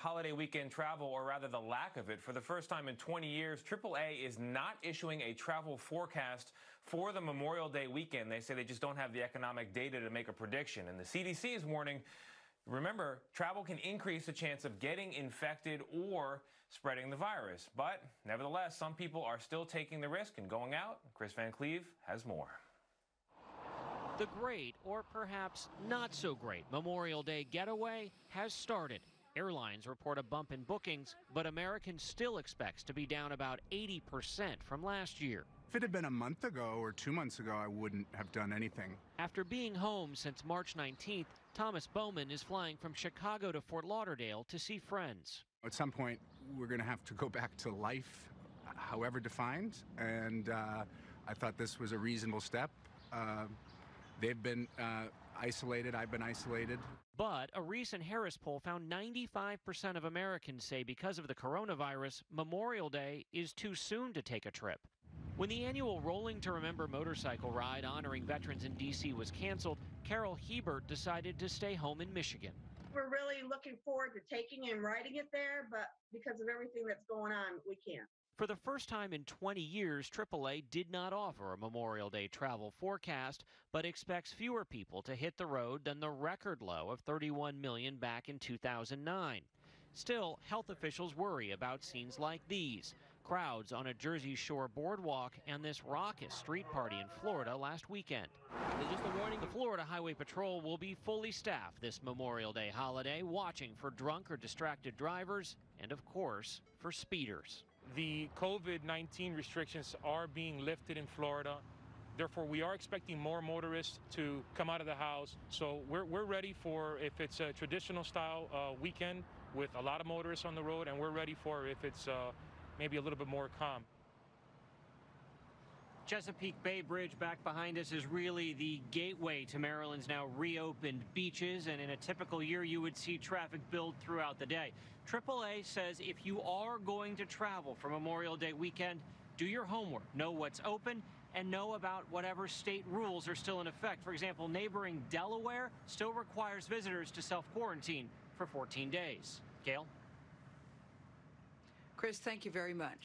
holiday weekend travel, or rather the lack of it. For the first time in 20 years, AAA is not issuing a travel forecast for the Memorial Day weekend. They say they just don't have the economic data to make a prediction. And the CDC is warning, remember, travel can increase the chance of getting infected or spreading the virus. But nevertheless, some people are still taking the risk and going out. Kris Van Cleave has more. The great, or perhaps not so great, Memorial Day getaway has started. Airlines report a bump in bookings, but Americans still expects to be down about 80% from last year. If it had been a month ago or 2 months ago, I wouldn't have done anything. After being home since March 19th, Thomas Bowman is flying from Chicago to Fort Lauderdale to see friends. At some point, we're going to have to go back to life, however defined, and I thought this was a reasonable step. They've been isolated. I've been isolated. But a recent Harris poll found 95% of Americans say because of the coronavirus, Memorial Day is too soon to take a trip. When the annual Rolling to Remember motorcycle ride honoring veterans in D.C. was canceled, Carol Hebert decided to stay home in Michigan. We're really looking forward to taking and riding it there, but because of everything that's going on, we can't. For the first time in 20 years, AAA did not offer a Memorial Day travel forecast, but expects fewer people to hit the road than the record low of 31 million back in 2009. Still, health officials worry about scenes like these, crowds on a Jersey Shore boardwalk and this raucous street party in Florida last weekend. Just a warning, the Florida Highway Patrol will be fully staffed this Memorial Day holiday, watching for drunk or distracted drivers and, of course, for speeders. The COVID-19 restrictions are being lifted in Florida. Therefore, we are expecting more motorists to come out of the house. So we're ready for if it's a traditional style weekend with a lot of motorists on the road, and we're ready for if it's maybe a little bit more calm. Chesapeake Bay Bridge back behind us is really the gateway to Maryland's now reopened beaches, and in a typical year you would see traffic build throughout the day. AAA says if you are going to travel for Memorial Day weekend, do your homework, know what's open, and know about whatever state rules are still in effect. For example, neighboring Delaware still requires visitors to self-quarantine for 14 days. Gail? Kris, thank you very much.